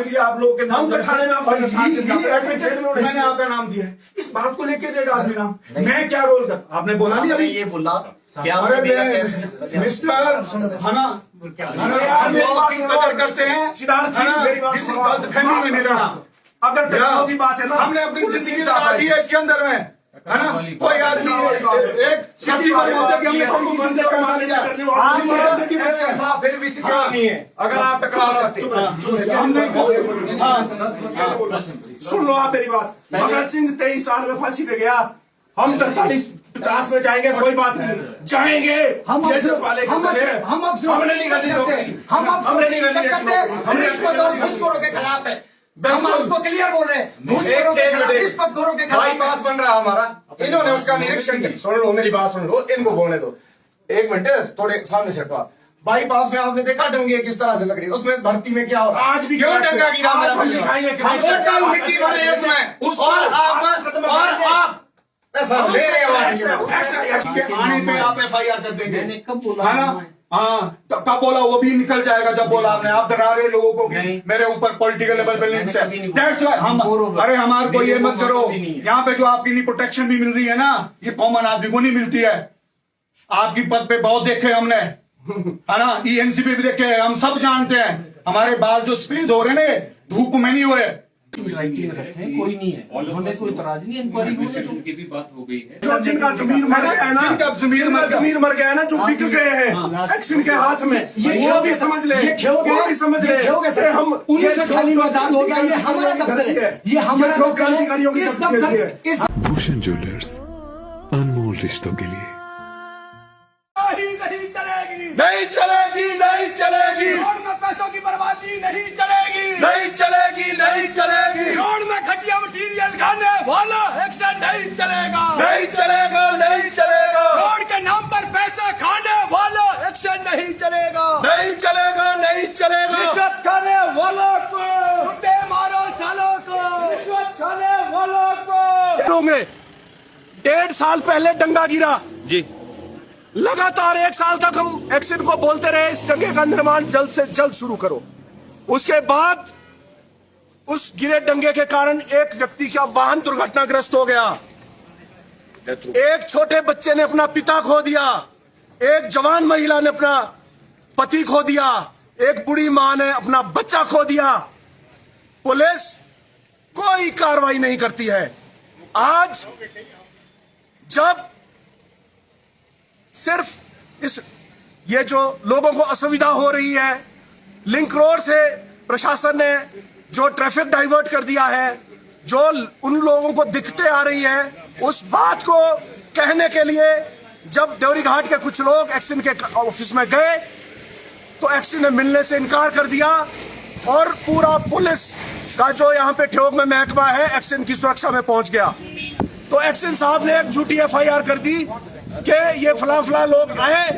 के लिए आप लोग के नाम खाने में मैंने आपका नाम दिया है, इस बात को लेके देगा आदमी नाम। मैं क्या रोल कर, आपने बोला नहीं अभी ये बोला क्या मिस्टर हना कदर करते हैं, किसी गलतफहमी में नहीं रहना। अगर टकराव की बात है ना, हमने अपनी जिंदगी लगा दी है इसके अंदर में, है ना। कोई आदमी एक सब्जी वाले बोलते कि हमने कभी किसी से पैसा लिया, आप फिर भी सिक्योर नहीं है। अगर आप टकराव करते सुन लो आप मेरी बात। भगत सिंह 23 साल में फांसी पे गया, हम 43-50 में जाएंगे, कोई बात नहीं, जाएंगे। हम रिश्वत और घूसखोरों के खिलाफ है, हम आपको क्लियर बोल रहे हैं, रिश्वतखोरों के खिलाफ बाईपास बन रहा हमारा, इन्होंने उसका निरीक्षण किया। सुन लो मेरी बात, सुन लो, इनको बोलने दो 1 मिनट, थोड़े सामने से हटवा। बाईपास में आपने देखा डंगे किस तरह से लग रही है, उसमें भर्ती में क्या हो रहा है, आज भी क्यों डंगा गिरा, मिट्टी भर रही है उसमें, और आप पैसा ले रहे हो, आने पे आप FIR कर देंगे, कब बोला है ना। हाँ, कब बोला वो भी निकल जाएगा जब बोला आपने। आप डरा रहे लोगों को मेरे ऊपर पॉलिटिकल लेवल पे लिंक्स है, दैट्स व्हाई हम, अरे हमारे को ये मत करो। यहाँ पे जो आपके लिए प्रोटेक्शन भी मिल रही है ना, ये कॉमन आदमी को नहीं मिलती है। आपकी पद पे बहुत देखे हमने, है ना, ENC पे भी देखे हैं, हम सब जानते हैं। हमारे बाल जो सफेद हो रहे हैं धूप में नहीं हुए, कोई नहीं है, उन्होंने कोई इतराज नहीं, इंक्वायरी की भी बात हो गई है। जिनका जमीर मर गया है ना, जमीर मर गया है ना, जो बिक गए हैं एक्शन के हाथ में, ये भी समझ ले, वो भी समझ ले। हम 1940 में आजाद हो गया, ये हमारा दफ्तर है, ये हमारा क्रांतिकारियों की दफ्तर है। भूषण ज्वेलर्स, अनमोल रिश्तों के लिए। नहीं चलेगी, नहीं चलेगी, रोड में पैसों की बर्बादी नहीं चलेगी, नहीं चलेगी, नहीं चलेगी, रोड में घटिया मटीरियल खाने वाला एक्शन नहीं चलेगा, नहीं चलेगा, नहीं चलेगा, रोड के नाम पर पैसे खाने वाला एक्शन नहीं चलेगा, नहीं चलेगा, नहीं चलेगा। रिश्वत खाने वालों को, कुत्ते मारो सालों को, रिश्वत खाने वालों को। 1.5 साल पहले डंगा गिरा जी, लगातार 1 साल तक हम एक्शन को बोलते रहे इस डंगे का निर्माण जल्द से जल्द शुरू करो। उसके बाद उस गिरे डंगे के कारण एक व्यक्ति का वाहन दुर्घटनाग्रस्त हो गया, एक छोटे बच्चे ने अपना पिता खो दिया, एक जवान महिला ने अपना पति खो दिया, एक बूढ़ी मां ने अपना बच्चा खो दिया। पुलिस कोई कार्रवाई नहीं करती है। आज जब सिर्फ ये जो लोगों को असुविधा हो रही है, लिंक रोड से प्रशासन ने जो ट्रैफिक डाइवर्ट कर दिया है, जो उन लोगों को दिक्कतें आ रही है, उस बात को कहने के लिए जब देवरी घाट के कुछ लोग एक्शन के ऑफिस में गए तो एक्शन ने मिलने से इनकार कर दिया और पूरा पुलिस का जो यहाँ पे ठियोग में महकमा है एक्शन की सुरक्षा में पहुंच गया। तो एक्शन साहब ने एक झूठी FIR कर दी कि ये फला लोग आए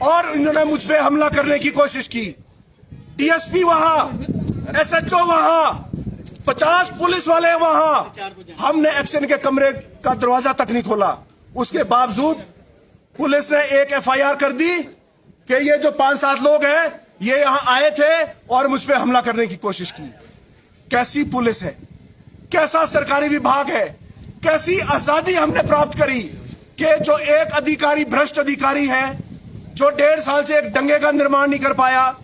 और इन्होंने मुझ पे हमला करने की कोशिश की। DSP वहां, SHO वहां, 50 पुलिस वाले वहां, हमने एक्शन के कमरे का दरवाजा तक नहीं खोला। उसके बावजूद पुलिस ने एक FIR कर दी कि ये जो 5-7 लोग हैं ये यहां आए थे और मुझ पे हमला करने की कोशिश की। कैसी पुलिस है, कैसा सरकारी विभाग है, कैसी आजादी हमने प्राप्त करी कि जो एक अधिकारी भ्रष्ट अधिकारी है, जो 1.5 साल से एक डंगे का निर्माण नहीं कर पाया,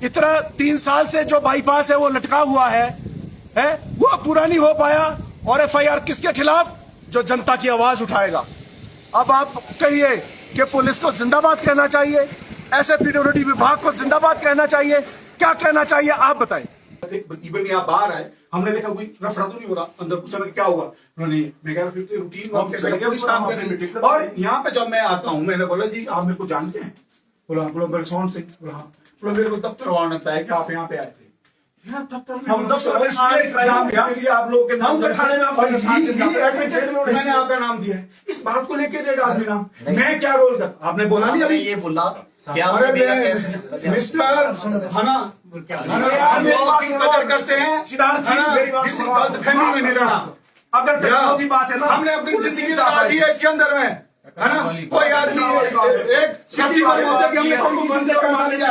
इतना 3 साल से जो बाईपास है वो लटका हुआ है वो पूरा नहीं हो पाया। और FIR किसके खिलाफ? जो जनता की आवाज उठाएगा। अब आप कहिए कि पुलिस को जिंदाबाद कहना चाहिए, SAPWD विभाग को जिंदाबाद कहना चाहिए, क्या कहना चाहिए आप बताएं। इवन यहाँ बाहर आए, हमने देखा कोई रफड़ा तो नहीं हो रहा, अंदर पूछा क्या हुआ, उन्होंने रूटीन और यहाँ पे जब मैं आता हूँ मैंने बोला जी आप मेरे को जानते हैं? बोला बलसौन सिंह। बोला मेरे को दफ्तर वाला लगता है कि आप यहाँ पे आए थे। हम दफ्तर आप लोग के नाम मैंने आपका नाम दिया है, इस बात को लेके देगा आदमी नाम। मैं क्या रोल कर, आपने बोला नहीं अभी ये बोला क्या मिस्टर हना कदर करते हैं, किसी गलतफहमी में नहीं रहना। अगर टकराव की बात है ना, हमने अपनी जिंदगी लगा दी है इसके अंदर में, है ना? कोई आदमी एक सब्जी वाले होते कि हमने कोई किसी से पैसा लिया,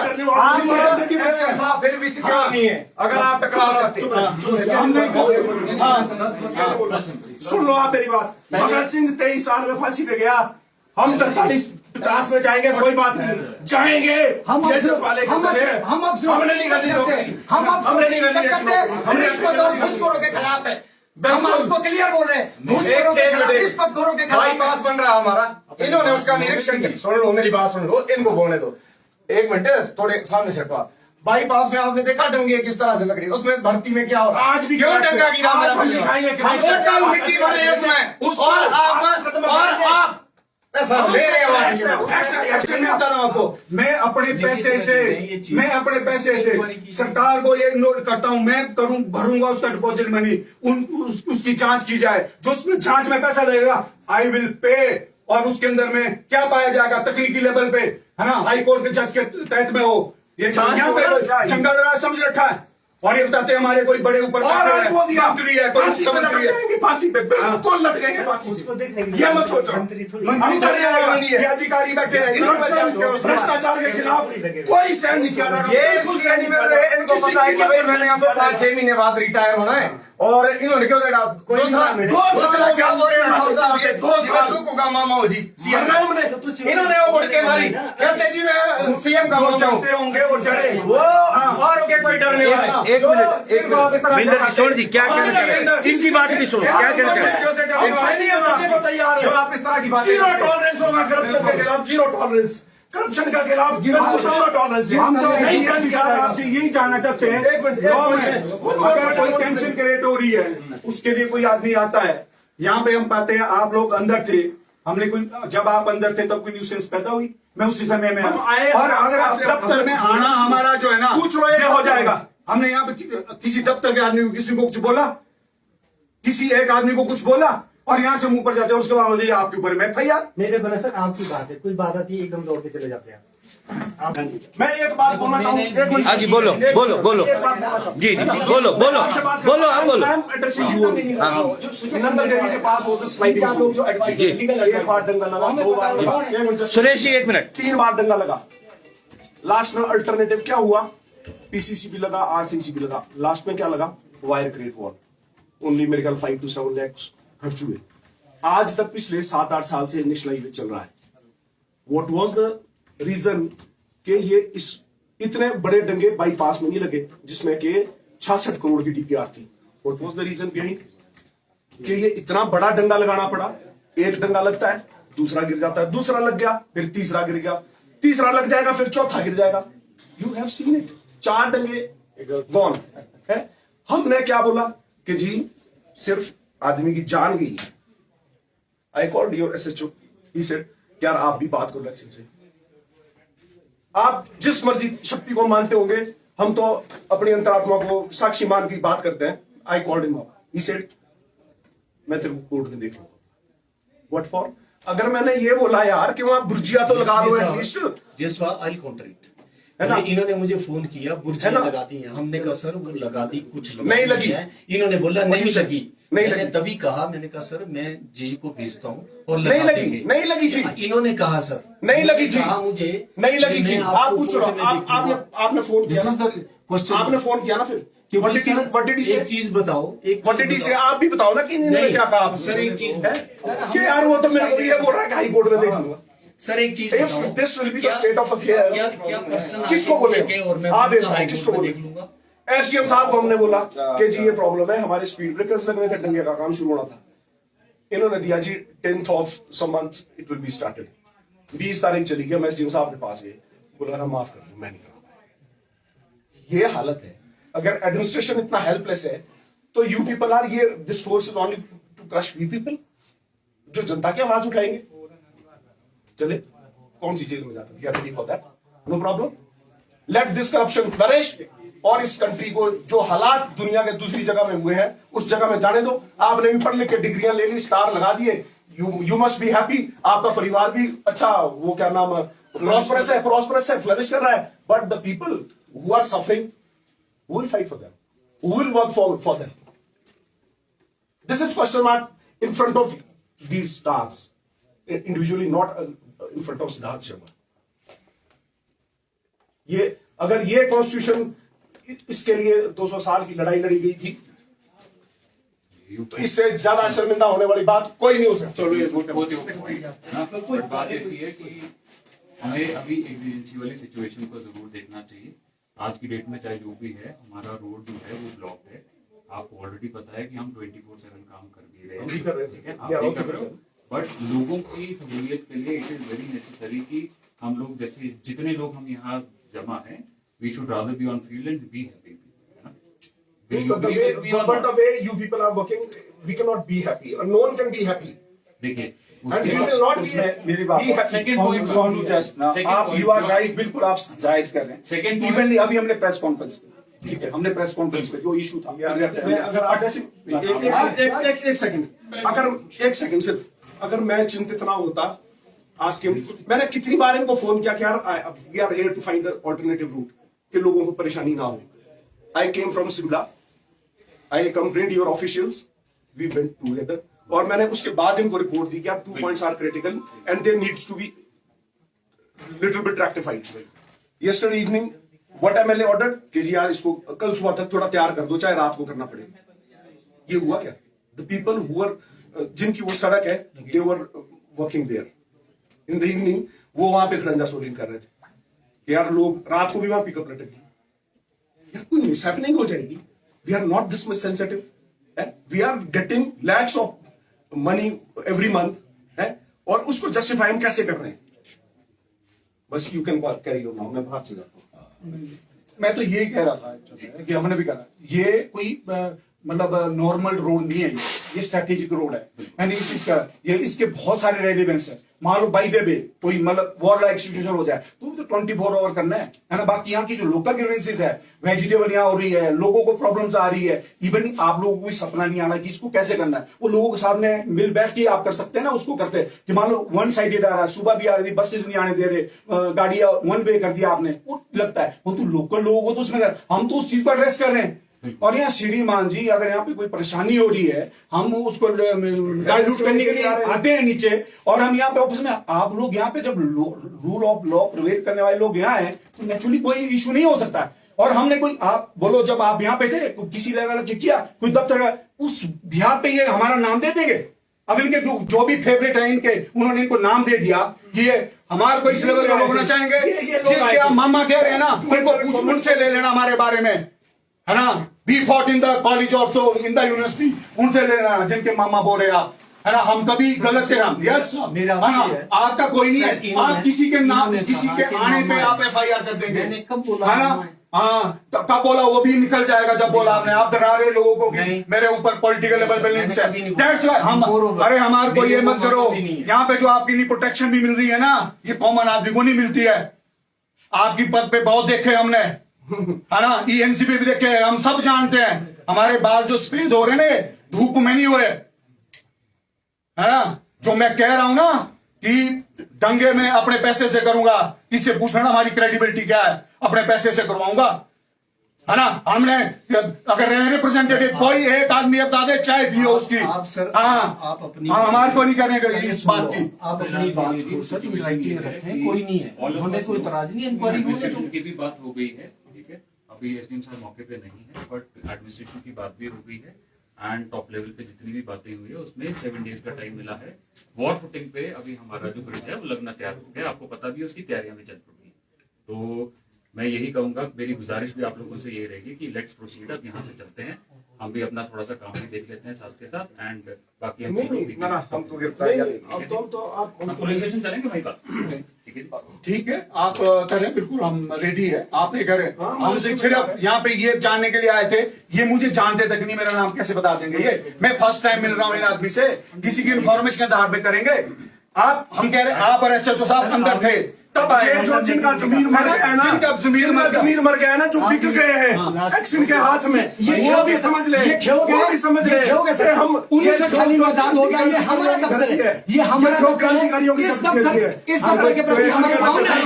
आप फिर भी सिक्योर नहीं है अगर आप टकराव करते हमने सुन लो आप मेरी बात। भगत सिंह 23 साल में फांसी पे गया, हम 43-50 में जाएंगे, कोई बात नहीं, जाएंगे। हम ये जो वाले के चले, हमने नहीं करनी नौकरी, हमने नहीं करनी नौकरी। रिश्वत और घूसखोरों के खिलाफ है। हम आपको क्लियर बोल रहे हैं, घूसखोरों के खिलाफ, रिश्वतखोरों के खिलाफ बाईपास बन रहा है हमारा, इन्होंने उसका निरीक्षण किया। सुन लो मेरी बात, सुन लो, इनको बोलने दो 1 मिनट, थोड़े सामने से हटवा। बाईपास में आपने देखा डंगे किस तरह से लग रही है, उसमें भर्ती में क्या हो रहा है? आज भी क्यों डंगा गिरा? आज हम दिखाएंगे कि कल मिट्टी भर रही है उसमें, और आप पैसा ले रहे हो। एक्शन में बता रहा हूं आपको, मैं अपने पैसे से सरकार को ये नोट करता हूं, मैं भरूंगा उसका डिपॉजिट मनी, उसकी जांच की जाए, जो उसमें जांच में पैसा लगेगा आई विल पे, और उसके अंदर में क्या पाया जाएगा तकनीकी लेवल पे, है ना, हाई कोर्ट के जज के तहत में हो, ये यहाँ पे जंगल समझ रखा है। और ये बताते हैं हमारे कोई बड़े ऊपर मंत्री है, कोई मुख्यमंत्री है, फांसी पे बिल्कुल लटकेंगे फांसी पे। ये मत सोचो, ये अधिकारी बैठे हैं भ्रष्टाचार के खिलाफ कोई सहन नहीं किया था। ये इसलिए नहीं मिल रहे, इनको पता है कि भाई मैंने आपको 5-6 महीने बाद रिटायर होना है, और इन्होंने क्यों दे डाला? दूसरा क्या बोल रहे हैं? 2 साल का मामा हो जी, इन्होंने वो बढ़ के मारी, कहते जी मैं सीएम का मामा हूं। होंगे और डरे वो औरों के कोई डर नहीं है। एक मिनट महेंद्र किशोर जी, क्या कहना चाह रहे हैं? इनकी बात नहीं सुनो, क्या कहना चाह रहे हैं? तैयार है आप इस तरह की बात। जीरो टॉलरेंस होगा करप्शन के खिलाफ, जीरो टॉलरेंस, करप्शन के खिलाफ जीरो टॉलरेंस। हम तो आपसे यही जानना चाहते हैं, लॉ में अगर कोई टेंशन क्रिएट हो रही है, उसके लिए कोई आदमी आता है, यहाँ पे हम पाते हैं आप लोग अंदर थे, हमने कोई, जब आप अंदर थे तब कोई न्यूसेंस पैदा हुई, मैं उसी समय में आए, और अगर आप दफ्तर में आना हमारा जो है ना पूछ लो ये हो जाएगा। हमने यहाँ पे किसी दफ्तर के आदमी को, किसी को कुछ बोला, किसी एक आदमी को कुछ बोला, और यहाँ से मुंह पर जाते हैं, उसके बाद आपके ऊपर में भैया मेरे बना सर आपकी बात है, कोई बात आती है एकदम दौड़ के चले जाते हैं। मैं एक बात बोलना चाहूँ, एक मिनट। हाँ जी, बोलो बोलो बोलो जी जी, बोलो बोलो बोलो, आप बोलो। नंबर देवी के पास हो तो स्लाइडिंग जो एक बार डंगा लगा, 2 बार लगा, सुरेश जी 1 मिनट, 3 बार डंगा लगा। लास्ट में अल्टरनेटिव क्या हुआ? पीसीसी भी लगा, आरसीसी भी लगा, लास्ट में क्या लगा? Wire crate wall. ओनली मेरे ख्याल 5 to 7 lakhs खर्च हुए। आज तक पिछले 7-8 साल से नेशनल हाईवे चल रहा है। व्हाट वाज द रीजन कि ये इस इतने बड़े डंगे बाईपास में नहीं लगे जिसमें कि 66 करोड़ की डीपीआर थी? What was the reason behind कि ये इतना बड़ा डंगा लगाना पड़ा? एक डंगा लगता है, दूसरा गिर जाता है, दूसरा लग गया, फिर तीसरा गिर गया, तीसरा लग जाएगा, फिर चौथा गिर जाएगा। यू हैव सीन इट, 4 डंगे गॉन है। हमने क्या बोला कि जी सिर्फ आदमी की जान गई है। I called your SHO, he said यार आप भी बात करो इलेक्शन से, आप जिस मर्जी शक्ति को मानते होंगे, हम तो अपनी अंतरात्मा को साक्षी मान की बात करते हैं। I called him up, he said मैं तेरे को कोर्ट में देख लूंगा। What for? अगर मैंने ये बोला यार कि वहां बुर्जिया तो लगा लो एटलीस्ट, आई काउंटर इट है ना? इन्होंने मुझे फोन किया, बुर्जिया लगा दी है, हमने कहा सर वो लगा दी, कुछ नहीं लगी है। इन्होंने बोला नहीं लगी, नहीं मैंने लगी। तभी कहा, मैंने कहा सर मैं जेई को भेजता हूँ और नहीं लगा लगी, देंगे। नहीं लगी थी, इन्होंने कहा सर नहीं लगी थी, मुझे नहीं लगी थी। आप पूछ लो, आपने फोन किया ना, क्वेश्चन, आपने फोन किया ना, फिर What did he say? एक चीज बताओ, What did he say? आप भी बताओ ना कि इन्होंने क्या कहा? सर एक चीज है कि यार वो तो मेरे को ये बोल रहा है कि हाई कोर्ट में देख लूंगा। सर एक चीज If this will be the state of affairs, क्या पर्सन किसको बोले? और मैं आप हाई किसको कोर्ट में बोले? देख लूंगा। एसडीएम साहब को हमने बोला कि जी ये प्रॉब्लम है, हमारे स्पीड ब्रेकर्स लगने का डंगे का काम शुरू होना था। इन्होंने दिया जी 10th of some month it will be started। 20 तारीख चली गई, मैं एसडीएम साहब के पास गए, बोला माफ कर दो, मैं नहीं करा। ये हालत है। अगर एडमिनिस्ट्रेशन इतना हेल्पलेस है तो यू पीपल आर, ये this force is only to crush we people, जो जनता की आवाज उठाएंगे। चले कौन सी जेल में जाता है, ready for that, no problem. Let this corruption flourish, और इस कंट्री को जो हालात दुनिया के दूसरी जगह में हुए हैं उस जगह में जाने दो। आपने भी पढ़ लिख के डिग्रियां ले ली, स्टार लगा दिए, यू मस्ट बी हैप्पी, आपका परिवार भी अच्छा, वो क्या नाम, प्रॉस्परस है, फ्लरिश कर रहा है। But the people who are suffering, who will fight for them? Who will work for them? This is question mark in front of these stars, individually, not in front of Siddharth Sharma. ये अगर ये constitution इसके लिए 200 साल की लड़ाई लड़ी गई थी तो इससे ज्यादा शर्मिंदा होने वाली बात कोई नहीं हो सकती। चलो ये बट बात ऐसी है कि हमें अभी एमरजेंसी वाली सिचुएशन को जरूर देखना चाहिए। आज की डेट में चाहे जो भी है, हमारा रोड जो है वो ब्लॉक है। आपको ऑलरेडी पता है कि हम 24/7 काम कर भी रहे हैं, ठीक है, आप भी कर रहे हो। बट लोगों की सहूलियत के लिए इट इज वेरी नेसेसरी कि हम लोग जैसे जितने लोग हम यहाँ जमा हैं, we should rather be on field and be happy, है ना? Will you But the agree way, with me or but not? the way you people are working, we cannot be happy, or no one can be happy, देखिए and we will not be मेरी बात be happy. Second point, Sonu just ना, Second आप point, you are जो- right, बिल्कुल आप जायज कर रहे हैं। Second point- इवनली अभी हमने प्रेस कॉन्फ्रेंस की, ठीक है, हमने प्रेस कॉन्फ्रेंस में जो इशू था, मैं अगर आप ऐसे एक सेकंड, अगर एक सेकंड सिर्फ, अगर मैं चिंतित ना होता, आज के मैंने कितनी बार इनको फोन किया कि यार we are here to find alternative route कि लोगों को परेशानी ना हो। I came from Shimla, I complaint your officials, we went together, और मैंने उसके बाद इनको रिपोर्ट दी कि यार 2 points are critical and there needs to be little bit rectified. Yesterday evening what MLA ordered कि जी यार इसको कल सुबह तक थोड़ा तैयार कर दो, चाहे रात को करना पड़े। ये हुआ क्या? द पीपल हु आर, जिनकी वो सड़क है, they were working there in the evening, वो वहां पे खड़ंजा सोलिंग कर रहे थे कि यार लोग रात को भी वहां पिकअप लटक, यार कोई मिसहैपनिंग हो जाएगी। We are not this much sensitive, we are getting lakhs of money every month, है, और उसको जस्टिफाई हम कैसे कर रहे हैं? बस you can carry on now, मैं बाहर से जाता हूँ। मैं तो ये कह रहा था कि हमने भी कहा ये कोई मतलब नॉर्मल रोड नहीं है, ये स्ट्रेटेजिक रोड है, यानी ये इसके बहुत सारे रेलिवेंस है। मान लो बाई द वे कोई मतलब वॉर लाइक सिचुएशन हो जाए तो 24 आवर करना है ना। बाकी यहाँ की जो लोकल ग्रीवेंसेस है, वेजिटेबल यहाँ हो रही है, लोगों को प्रॉब्लम्स आ रही है, इवन आप लोगों को भी सपना नहीं आना कि इसको कैसे करना है। वो लोगों के सामने मिल बैठ के आप कर सकते हैं ना, उसको करते हैं कि मान लो वन साइडेड आ रहा है, सुबह भी आ रही थी, बसेस नहीं आने दे रहे, गाड़ियां वन वे कर दिया आपने, वो लगता है वो तो लोकल लोगों को तो उसमें हम तो उस चीज को एड्रेस कर रहे हैं। और यहाँ श्रीमान जी अगर यहाँ पे कोई परेशानी हो रही है, हम उसको डाइल्यूट करने के लिए आते हैं नीचे, और हम यहाँ पे ऑफिस में, आप लोग यहाँ पे जब रूल ऑफ लॉ प्रिवेल करने वाले लोग यहाँ हैं तो नेचुरली कोई इशू नहीं हो सकता है। और हमने कोई, आप बोलो जब आप यहाँ पे थे किसी लेवल के किया कोई दफ्तर उस यहाँ पे ये हमारा नाम दे देंगे। अब इनके जो भी फेवरेट है इनके, उन्होंने इनको नाम दे दिया कि ये हमारे को इस लेवल का लोग होना चाहेंगे। आप मामा कह रहे हैं ना, उनको कुछ उनसे ले लेना हमारे बारे में, है ना। B fought in the college also in the university, उनसे ले लेना जिनके मामा बोल रहे आप, है ना। हम कभी गलत थे, हम यस, आपका कोई नहीं है। आप किसी के नाम, किसी के आने पे आप FIR कर देंगे, मैंने कब बोला? है ना। हाँ, कब बोला? वो भी निकल जाएगा जब बोला आपने। आप डरा रहे लोगों को कि मेरे ऊपर पॉलिटिकल लेवल पे लिंक्स है। दैट्स व्हाई हम, अरे हमारे को ये मत करो। यहाँ पे जो आपके लिए प्रोटेक्शन भी मिल रही है ना, ये कॉमन आदमी को नहीं मिलती है। आपकी पद पे बहुत देखे हमने, है ना, ENC पे भी देखे, हम सब जानते हैं। हमारे बाल जो सफेद हो रहे ने, धूप में नहीं हुए, है ना। जो मैं कह रहा हूं ना कि दंगे में अपने पैसे से करूंगा, इससे पूछना हमारी क्रेडिबिलिटी क्या है, अपने पैसे से करवाऊंगा, है ना। हमने अगर रिप्रेजेंटेटिव कोई एक आदमी बता दे चाय पियो उसकी, आप सर, हाँ, आप अपनी हमारे को नहीं करेंगे इस बात की। आप अपनी बात को सर राइटिंग में रखें, कोई नहीं है, उन्होंने कोई इतराज नहीं, इंक्वायरी एडमिनिस्ट्रेशन की भी बात हो गई है, ठीक है। अभी SDM साहब मौके पे नहीं है, बट एडमिनिस्ट्रेशन की बात भी हो गई है, एंड टॉप लेवल पे जितनी भी बातें हुई है उसमें 7 डेज का टाइम मिला है। वॉर फुटिंग पे अभी हमारा जो ब्रिज है वो लगना तैयार हो गया, आपको पता भी है, उसकी तैयारियां भी चल पड़ी। तो मैं यही कहूंगा, मेरी गुजारिश भी आप लोगों से ये रहेगी कि लेट्स प्रोसीड, अब यहाँ से चलते हैं, हम भी अपना थोड़ा सा काम भी देख लेते हैं साथ के साथ, एंड बाकी हम नहीं, हम तो गिरफ्तारी पुलिस स्टेशन चलेंगे भाई बात, ठीक है। ठीक है, आप करें, बिल्कुल हम रेडी है, आप ये करें। हम सिर्फ यहाँ पे ये जानने के लिए आए थे, ये मुझे जानते तक नहीं, मेरा नाम कैसे बता देंगे ये? मैं फर्स्ट टाइम मिल रहा हूँ इन आदमी से, किसी की इन्फॉर्मेशन के आधार पे करेंगे। आप, हम कह रहे हैं आप और SHO साहब अंदर थे तब आए, जो जिनका जमीर मर गया है ना, जिनका जमीर मर गया है ना, जो बिक गए हैं एक्शन के हाथ में, वो भी समझ ले, वो भी समझ ले। हम 1940 में आजाद हो गया, ये हमारा दफ्तर है, ये हमारा दफ्तर है। इस दफ्तर के प्रति हमारे भावना है।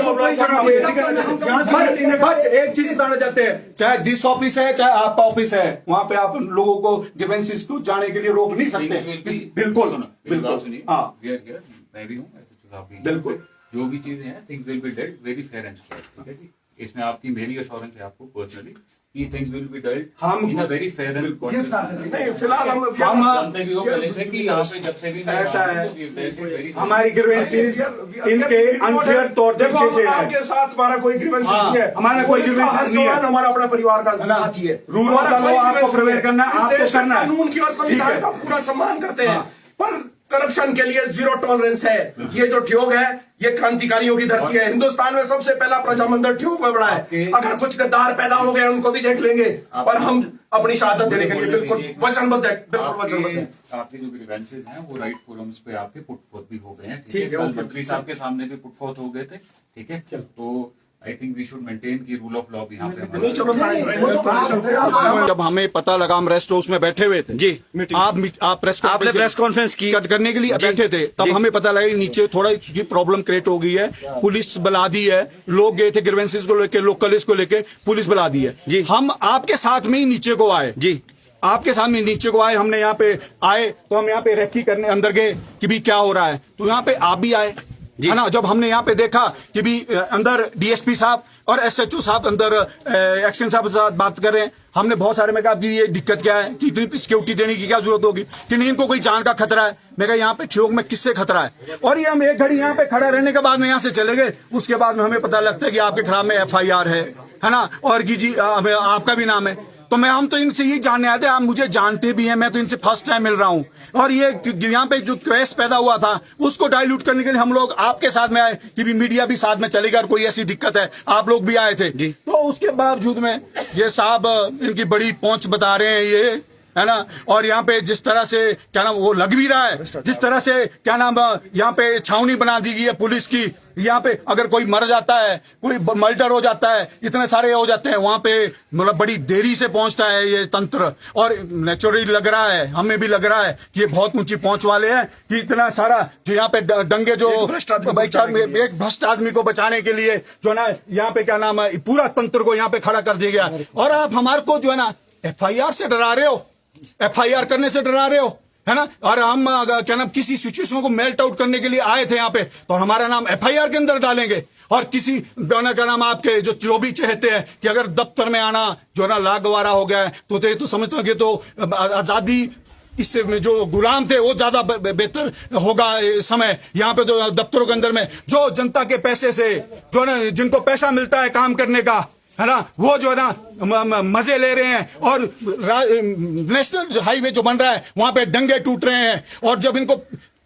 बट एक चीज बताना चाहते हैं, चाहे दिस ऑफिस है चाहे आपका ऑफिस है, वहां पे आप लोगों को ग्रीवेंसेस को जाने के लिए रोक नहीं सकते। बिल्कुल, बिल्कुल, हाँ। मैं भी हूँ, आप भी हैं। बिल्कुल। जो भी चीजें हैं, things will be dealt very fair and square, ठीक है जी। इसमें आपकी मेरी एश्योरेंस है आपको पर्सनली कि things will be dealt in a very fair and नहीं फिलहाल हम जानते भी हो पहले से कि यहाँ पे जब से भी मैं ऐसा आया है। हूं, तो we've dealt it very हमारी ग्रीवेंसेस इनके अनफेयर तौर देखो तरीके से है। आपके साथ हमारा कोई ग्रीवेंस हाँ, नहीं है, हमारा कोई पुलिस का grievances हर नहीं है। जवान हमारा अपना परिवार का साथी है। रूल ऑफ हमारा द कोई लॉ आपको grievance नहीं प्रिवेल है। करना है, इस आपको देश के करना है। कानून की और संविधान ठीक का है। पूरा सम्मान करते हैं, पर करप्शन के लिए जीरो टॉलरेंस है। ये जो ठियोग है, ये क्रांतिकारियों की धरती है। हिंदुस्तान में सबसे पहला प्रजामंडल ठियोग में बड़ा है। अगर कुछ गद्दार पैदा हो गए उनको भी देख लेंगे, और हम अपनी शहादत देने के लिए बिल्कुल वचनबद्ध है, बिल्कुल वचनबद्ध है। आपके जो ग्रीवेंसेस हैं वो राइट फोरम्स पे आपके पुट फोर्थ भी हो गए हैं, ठीक है। कल मंत्री साहब के सामने भी पुट फोर्थ हो गए थे, ठीक है। तो I think we should maintain की रूल ऑफ लॉ भी यहाँ पे जब हमें पता लगा, हम रेस्ट हाउस में बैठे हुए थे जी। आप आपने प्रेस कॉन्फ्रेंस की करने के लिए बैठे थे, तब हमें पता लगा कि नीचे थोड़ा प्रॉब्लम क्रिएट हो गई है। पुलिस बुला दी है, लोग गए थे ग्रीवेंसेस को लेके, लोकलिस्ट को लेके, पुलिस बुला दी है जी। हम आपके साथ में ही नीचे को आए जी, आपके सामने नीचे को आए। हमने यहाँ पे आए तो हम यहाँ पे रेकी करने अंदर गए कि भी क्या हो रहा है, तो यहाँ पे आप भी आए, है ना। जब हमने यहाँ पे देखा कि भी अंदर डीएसपी साहब और एसएचओ साहब अंदर एक्शन साहब के साथ बात कर रहे हैं, हमने बहुत सारे में कहा कि ये दिक्कत क्या है, कि इतनी सिक्योरिटी देने की क्या जरूरत होगी, कि नहीं इनको कोई जान का खतरा है। मैं कहा यहाँ पे ठियोग में किससे खतरा है, और ये हम एक घड़ी यहाँ पे खड़ा रहने के बाद में यहाँ से चले गए। उसके बाद में हमें पता लगता है कि आपके खिलाफ में FIR है ना, और कि जी आपका भी नाम है। तो हम तो इनसे यही जानने आए थे, आप मुझे जानते भी हैं, मैं तो इनसे फर्स्ट टाइम मिल रहा हूं, और ये यहाँ पे जो क्वेस पैदा हुआ था उसको डाइल्यूट करने के लिए हम लोग आपके साथ में आए कि भी मीडिया भी साथ में चलेगा, और कोई ऐसी दिक्कत है आप लोग भी आए थे। तो उसके बावजूद में ये साहब इनकी बड़ी पहुंच बता रहे हैं, ये है ना। और यहाँ पे जिस तरह से क्या नाम वो लग भी रहा है, जिस तरह से क्या नाम यहाँ पे छावनी बना दी गई है पुलिस की, यहाँ पे अगर कोई मर जाता है, कोई मर्डर हो जाता है, इतने सारे हो जाते हैं, वहां पे मतलब बड़ी देरी से पहुंचता है ये तंत्र। और नेचुरली लग रहा है, हमें भी लग रहा है कि ये बहुत ऊंची पहुंच वाले हैं, कि इतना सारा जो यहाँ पे दंगे जो एक भ्रष्ट आदमी को बचाने के लिए जो ना यहाँ पे क्या नाम है पूरा तंत्र को यहाँ पे खड़ा कर दिया गया। और आप हमारे को जो है ना FIR से डरा रहे हो, FIR करने से डरा रहे हो, है ना। और हम क्या नाम किसी सिचुएशन को मेल्ट आउट करने के लिए आए थे यहाँ पे, तो हमारा नाम FIR के अंदर डालेंगे। और किसी क्या नाम आपके जो भी चाहते हैं कि अगर दफ्तर में आना जो ना लागवारा हो गया है, तो समझते हो कि तो आजादी इससे जो गुलाम थे वो ज्यादा बेहतर होगा समय। यहाँ पे तो दफ्तरों के अंदर में जो जनता के पैसे से जो ना जिनको पैसा मिलता है काम करने का, है ना, वो जो है ना मजे ले रहे हैं। और नेशनल हाईवे जो बन रहा है वहां पे दंगे टूट रहे हैं, और जब इनको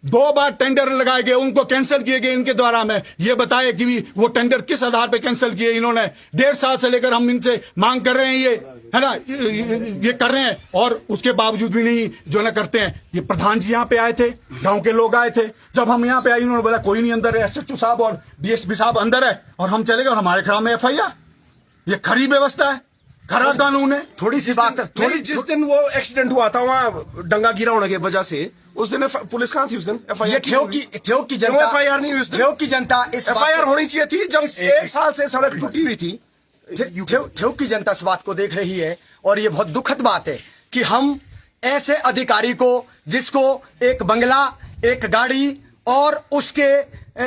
2 बार टेंडर लगाए गए उनको कैंसिल किए गए इनके द्वारा। में ये बताए कि भी वो टेंडर किस आधार पे कैंसिल किए इन्होंने। 1.5 साल से लेकर हम इनसे मांग कर रहे हैं, ये है ना, ये कर रहे हैं, और उसके बावजूद भी नहीं जो ना करते हैं। ये प्रधान जी यहाँ पे आए थे, गांव के लोग आए थे, जब हम यहाँ पे आए इन्होंने बोला कोई नहीं अंदर है, SHO साहब और DSP साहब अंदर है, और हम चले गए और हमारे खिलाफ में FIR। ये खरी व्यवस्था है, खरा कानून है। थोड़ी सी बात जिस दिन वो एक्सीडेंट हुआ था वहाँ डंगा गिरा होने की वजह से, उस दिन पुलिस कहाँ थी उस दिन? ये ठियोग की जनता, FIR नहीं हुई उस दिन? ठियोग की जनता इस FIR होनी चाहिए थी जब 1 साल से सड़क टूटी हुई थी। ठियोग की जनता इस बात को देख रही है, और ये बहुत दुखद बात है कि हम ऐसे अधिकारी को जिसको एक बंगला, एक गाड़ी और उसके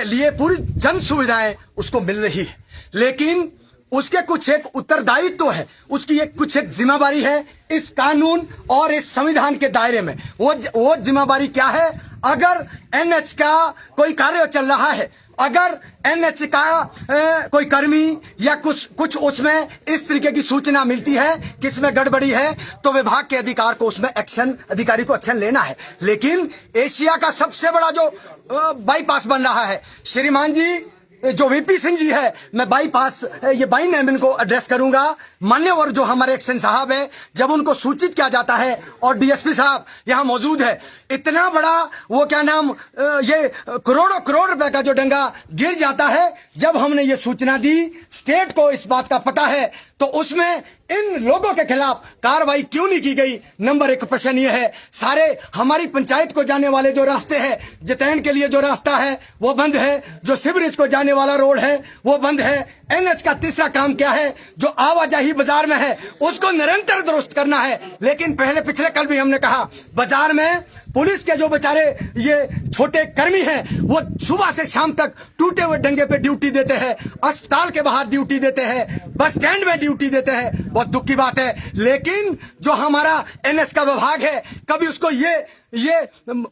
लिए पूरी जन सुविधाएं उसको मिल रही है, लेकिन उसके कुछ एक उत्तरदायित्व है, उसकी एक कुछ एक जिम्मेदारी है इस कानून और इस संविधान के दायरे में। वो जिम्मेदारी क्या है? अगर NH का कोई कार्य चल रहा है, अगर NH का कोई कर्मी या कुछ उसमें इस तरीके की सूचना मिलती है कि इसमें गड़बड़ी है, तो विभाग के अधिकारी को एक्शन लेना है। लेकिन एशिया का सबसे बड़ा जो बाईपास बन रहा है, श्रीमान जी जो VP सिंह जी है, मैं बाईपास ये बाई नेम इनको एड्रेस करूंगा, मान्यवर जो हमारे एक्शन साहब है, जब उनको सूचित किया जाता है और DSP साहब यहाँ मौजूद है, इतना बड़ा वो क्या नाम ये करोड़ों रुपए का जो डंगा गिर जाता है, जब हमने ये सूचना दी, स्टेट को इस बात का पता है, तो उसमें इन लोगों के खिलाफ कार्रवाई क्यों नहीं की गई? नंबर 1 प्रश्न ये है। सारे हमारी पंचायत को जाने वाले जो रास्ते हैं, जतैन के लिए जो रास्ता है वो बंद है, जो सिवरेज को जाने वाला रोड है वो बंद है, एनएच का तीसरा काम क्या है? जो आवाजाही बाजार में है उसको निरंतर दुरुस्त करना है। लेकिन पहले पिछले कल भी हमने कहा, बाजार में पुलिस के जो बेचारे ये छोटे कर्मी हैं वो सुबह से शाम तक टूटे हुए डंगे पे ड्यूटी देते हैं, अस्पताल के बाहर ड्यूटी देते हैं, बस स्टैंड में ड्यूटी देते हैं। बहुत दुख की बात है। लेकिन जो हमारा एनएच का विभाग है, कभी उसको ये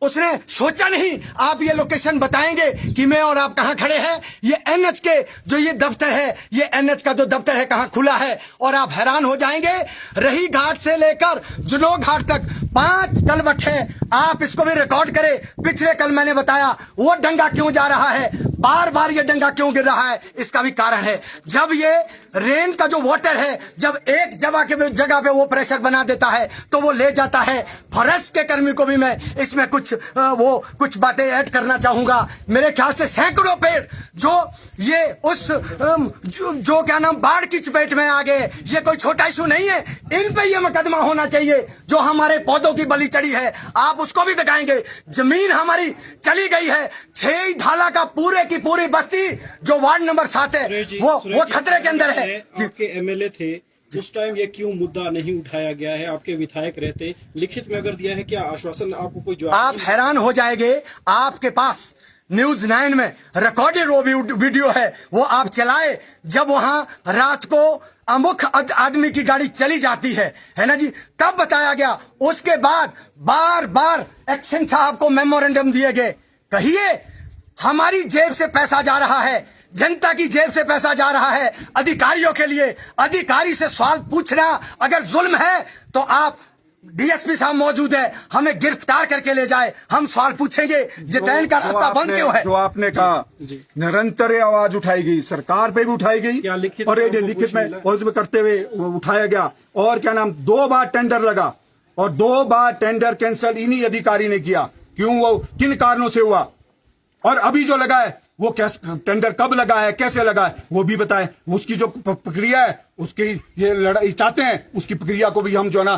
उसने सोचा नहीं। आप ये लोकेशन बताएंगे कि मैं और आप कहां खड़े हैं? ये एनएच के जो ये दफ्तर है, ये एनएच का जो दफ्तर है कहां खुला है? और आप हैरान हो जाएंगे, रही घाट से लेकर जुनो घाट तक 5 कलवट है। आप इसको भी रिकॉर्ड करें। पिछले कल मैंने बताया वो डंगा क्यों जा रहा है, बार बार ये डंगा क्यों गिर रहा है, इसका भी कारण है। जब ये रेन का जो वाटर है, जब एक जगह पे वो प्रेशर बना देता है तो वो ले जाता है। फॉरेस्ट के कर्मी को भी मैं इसमें कुछ बातें ऐड करना चाहूंगा। मेरे ख्याल से सैकड़ों पेड़ जो ये उस जो क्या नाम बाढ़ की चपेट में आ गए, ये कोई छोटा इशू नहीं है। इन पे ये मुकदमा होना चाहिए। जो हमारे पौधों की बलि चढ़ी है, आप उसको भी दिखाएंगे। जमीन हमारी चली गई है। 6 धाला का पूरे की पूरी बस्ती जो वार्ड नंबर 7 है वो खतरे के अंदर है। आपके एमएलए थे उस टाइम, ये क्यों मुद्दा नहीं उठाया गया है? आपके विधायक रहते, लिखित में अगर दिया है, क्या आश्वासन आपको कोई जवाब? आप हैरान हो जाएंगे। आपके पास न्यूज 9 में रिकॉर्डेड वो वीडियो है, वो आप चलाए जब वहां रात को अमुख आदमी की गाड़ी चली जाती है ना जी, तब बताया गया। उसके बाद बार बार एक्शन साहब को मेमोरेंडम दिए गए। कहिए, हमारी जेब से पैसा जा रहा है, जनता की जेब से पैसा जा रहा है अधिकारियों के लिए। अधिकारी से सवाल पूछना अगर जुल्म है तो आप डीएसपी साहब मौजूद है, हमें गिरफ्तार करके ले जाए, हम सवाल पूछेंगे जितैन का रास्ता बंद क्यों है? जो आपने कहा निरंतर आवाज उठाई गई, सरकार पे भी उठाई गई और ये लिखित में करते हुए उठाया गया। और क्या नाम 2 बार टेंडर लगा और 2 बार टेंडर कैंसिल इन्हीं अधिकारी ने किया। क्यों? वो किन कारणों से हुआ? और अभी जो लगा है वो टेंडर कब लगा है, कैसे लगा है, वो भी बताए। उसकी जो प्रक्रिया है, उसकी ये लड़ाई चाहते हैं, उसकी प्रक्रिया को भी हम जो है ना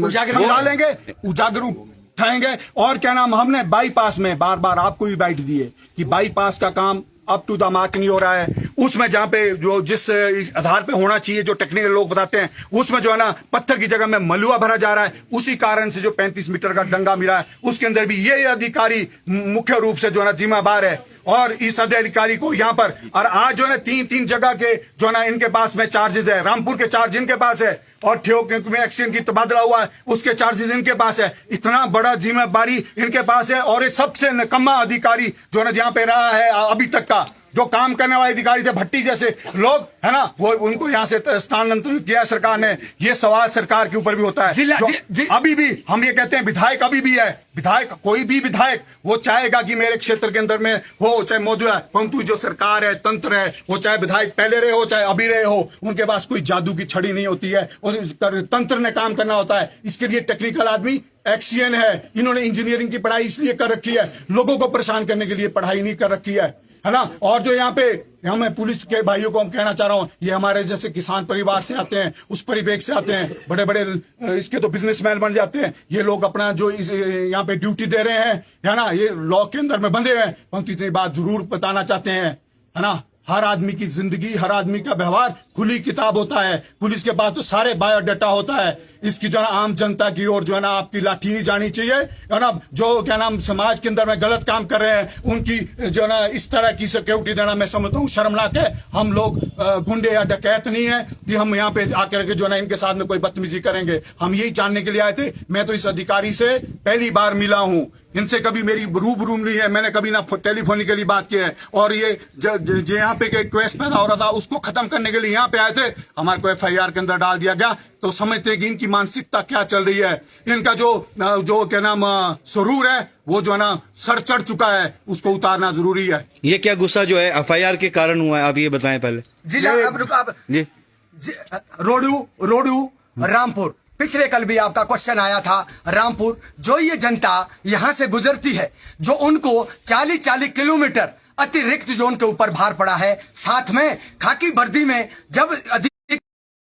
उजागर डालेंगे, उजागर उठाएंगे। और क्या नाम, हमने बाईपास में बार बार आपको भी बाइट दी है कि बाईपास का काम अप टू द मार्क नहीं हो रहा है। उसमें जहां पे जो जिस आधार पे होना चाहिए, जो टेक्निकल लोग बताते हैं, उसमें जो है ना पत्थर की जगह में मलुआ भरा जा रहा है। उसी कारण से जो 35 मीटर का डंगा मिला है, उसके अंदर भी ये अधिकारी मुख्य रूप से जो है ना जिम्मेदार है। और इस अधिकारी को यहाँ पर, और आज जो है ना 3 जगह के जो है ना इनके पास में चार्जेस है। रामपुर के चार्ज इनके पास है और ठियोग में एक्सीडेंट की तबादला हुआ है, उसके चार्जेस इनके पास है। इतना बड़ा जिम्मेदारी इनके पास है। और ये सबसे निकम्मा अधिकारी जो है ना यहाँ पे रहा है अभी तक का, जो काम करने वाले अधिकारी थे, भट्टी जैसे लोग है ना, वो उनको यहाँ से स्थानांतरित किया सरकार ने। ये सवाल सरकार के ऊपर भी होता है। अभी भी हम ये कहते हैं, विधायक अभी भी है, विधायक कोई भी विधायक वो चाहेगा कि मेरे क्षेत्र के अंदर में हो, चाहे मोदी है, परंतु जो सरकार है, तंत्र है, वो चाहे विधायक पहले रहे हो चाहे अभी रहे हो, उनके पास कोई जादू की छड़ी नहीं होती है और तंत्र ने काम करना होता है। इसके लिए टेक्निकल आदमी एक्सीएन है। इन्होंने इंजीनियरिंग की पढ़ाई इसलिए कर रखी है, लोगों को परेशान करने के लिए पढ़ाई नहीं कर रखी है ना। और जो यहाँ पे मैं पुलिस के भाइयों को हम कहना चाह रहा हूँ, ये हमारे जैसे किसान परिवार से आते हैं, उस परिवेश से आते हैं, बड़े बड़े इसके तो बिजनेसमैन बन जाते हैं। ये लोग अपना जो यहाँ पे ड्यूटी दे रहे हैं है ना, ये लॉ के अंदर में बंधे हुए हैं, परंतु इतनी बात जरूर बताना चाहते हैं है ना, हर आदमी की जिंदगी, हर आदमी का व्यवहार खुली किताब होता है। पुलिस के पास तो सारे बायोडाटा होता है। इसकी जो है आम जनता की ओर जो है ना आपकी लाठी नहीं जानी चाहिए है ना। जो क्या नाम समाज के अंदर में गलत काम कर रहे हैं, उनकी जो है ना इस तरह की सिक्योरिटी देना मैं समझता हूँ शर्मनाक है। हम लोग गुंडे या डकैत नहीं है कि हम यहाँ पे आकर के जो है ना इनके साथ में कोई बदतमीजी करेंगे। हम यही जानने के लिए आए थे। मैं तो इस अधिकारी से पहली बार मिला हूँ, इनसे कभी मेरी रूबरू नहीं है, मैंने कभी ना टेलीफोनिकली बात की है। और ये जो यहाँ पे केस पैदा हो रहा था उसको खत्म करने के लिए यहाँ पे आए थे। हमारे को FIR के अंदर डाल दिया गया। तो समझते कि इनकी मानसिकता क्या चल रही है, इनका जो क्या नाम सुरूर है वो जो है ना सर चढ़ चुका है, उसको उतारना जरूरी है। ये क्या गुस्सा जो है FIR के कारण हुआ है, आप ये बताएं पहले। जी रोडू रामपुर, पिछले कल भी आपका क्वेश्चन आया था। रामपुर जो ये जनता यहां से गुजरती है, जो उनको 40-40 किलोमीटर अतिरिक्त जो उनके ऊपर भार पड़ा है, साथ में खाकी वर्दी में जब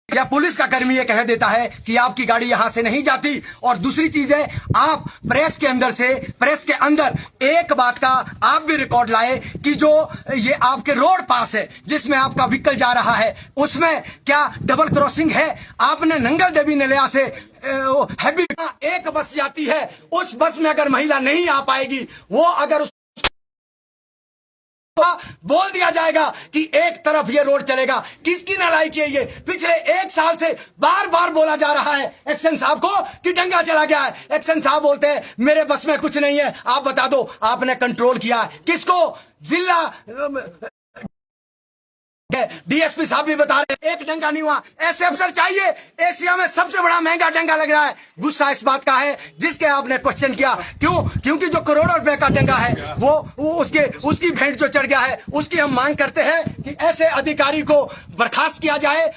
या पुलिस का कर्मी ये कह देता है कि आपकी गाड़ी यहां से नहीं जाती। और दूसरी चीज है, आप प्रेस के अंदर एक बात का आप भी रिकॉर्ड लाए कि जो ये आपके रोड पास है जिसमें आपका व्हीकल जा रहा है उसमें क्या डबल क्रॉसिंग है? आपने नंगल देवी नलिया से हैवी एक बस जाती है, उस बस में अगर महिला नहीं आ पाएगी, वो अगर बोल दिया जाएगा कि एक तरफ ये रोड चलेगा। किसकी नालायकी है ये? पिछले 1 साल से बार बार बोला जा रहा है एक्शन साहब को कि डंगा चला गया है। एक्शन साहब बोलते हैं मेरे बस में कुछ नहीं है, आप बता दो आपने कंट्रोल किया है किसको? जिला डीएसपी साहब भी बता रहे हैं एक डंगा नहीं हुआ। ऐसे अफसर चाहिए। एशिया में सबसे बड़ा महंगा डंगा लग रहा है। गुस्सा इस बात का है जिसके आपने क्वेश्चन किया, क्यों? क्योंकि जो करोड़ों रुपए का डंगा है वो उसकी भेंट जो चढ़ गया है, उसकी हम मांग करते हैं कि ऐसे अधिकारी को बर्खास्त किया जाए।